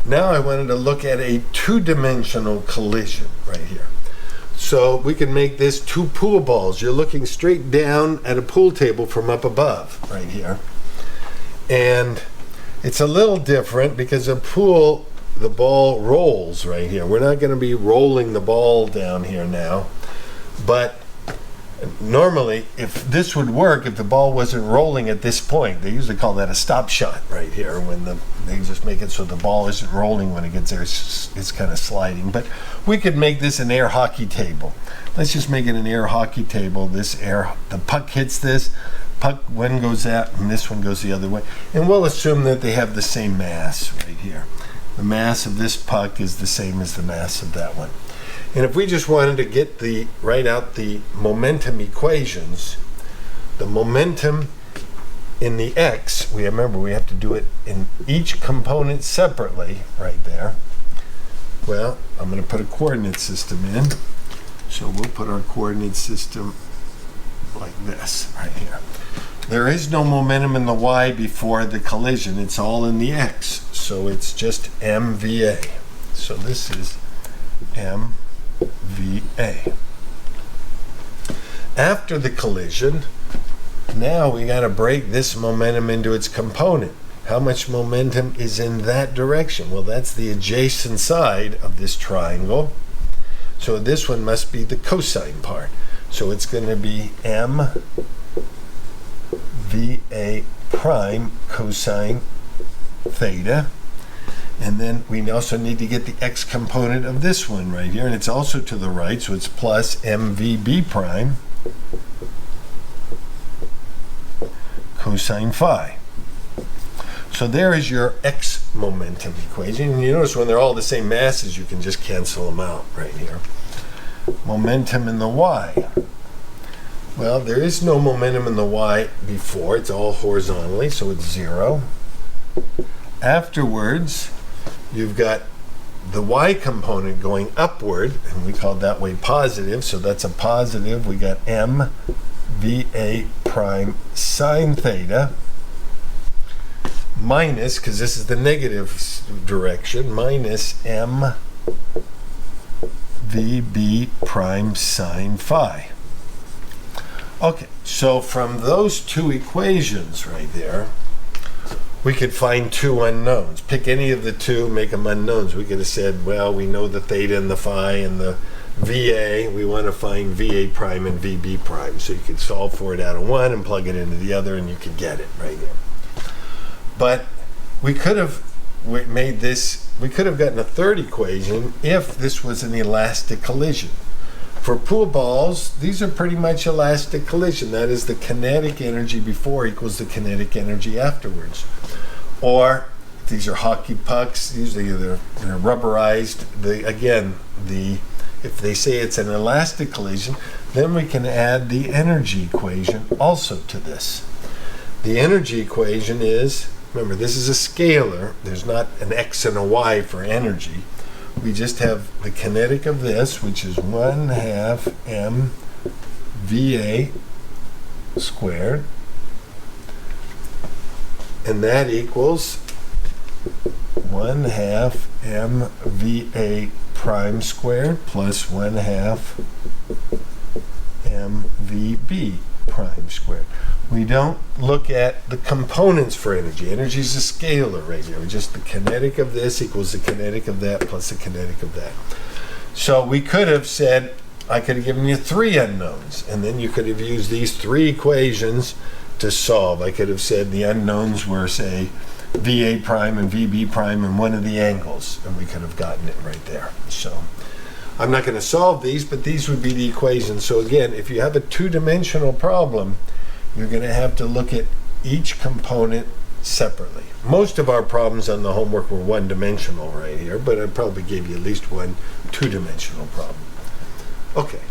Now I wanted to look at a two-dimensional collision right here. So we can make this two pool balls. You're looking straight down at a pool table from up above right here. And it's a little different because a pool, the ball rolls right here. We're not going to be rolling the ball down here now. But normally, if this would work, if the ball wasn't rolling at this point, they usually call that a stop shot right here, when they just make it so the ball isn't rolling when it gets there, it's kind of sliding. But we could make this an air hockey table. Let's just make it an air hockey table. The puck hits this, puck one goes out, and this one goes the other way. And we'll assume that they have the same mass right here. The mass of this puck is the same as the mass of that one. And if we just wanted to write out the momentum equations, the momentum in the x, remember we have to do it in each component separately right there. Well, I'm going to put a coordinate system in. So we'll put our coordinate system like this right here. There is no momentum in the y before the collision. It's all in the x. So it's just mva. So this is mva. After the collision, now we got to break this momentum into its component. How much momentum is in that direction? Well, that's the adjacent side of this triangle. So this one must be the cosine part. So it's going to be mva prime cosine theta. And then we also need to get the x component of this one right here, and it's also to the right, so it's plus mvb prime cosine phi. So there is your x momentum equation. And you notice when they're all the same masses, you can just cancel them out right here. Momentum in the y. Well, there is no momentum in the y before. It's all horizontally, so it's 0. Afterwards, you've got the y component going upward, and we call that way positive, so that's a positive. We got mva prime sine theta minus, because this is the negative direction, minus mvb prime sine phi. Okay, so from those two equations right there, we could find two unknowns. Pick any of the two, make them unknowns. We could have said, well, we know the theta and the phi and the VA. We want to find VA prime and VB prime. So you could solve for it out of one and plug it into the other, and you could get it right there. But we could have made this, we could have gotten a third equation if this was an elastic collision. For pool balls, these are pretty much elastic collision. That is, the kinetic energy before equals the kinetic energy afterwards. Or these are hockey pucks. Usually they're rubberized. If they say it's an elastic collision, then we can add the energy equation also to this. The energy equation is, remember, this is a scalar. There's not an x and a y for energy. We just have the kinetic of this, which is 1/2 mva squared, and that equals 1/2 mva prime squared plus 1/2 mvb prime squared. We don't look at the components for energy. Energy is a scalar right here. Just the kinetic of this equals the kinetic of that plus the kinetic of that. So we could have said, I could have given you three unknowns, and then you could have used these three equations to solve. I could have said the unknowns were, say, VA prime and VB prime and one of the angles, and we could have gotten it right there. So I'm not going to solve these, but these would be the equations. So again, if you have a two-dimensional problem, you're going to have to look at each component separately. Most of our problems on the homework were one-dimensional right here, but I probably gave you at least one two-dimensional problem. Okay.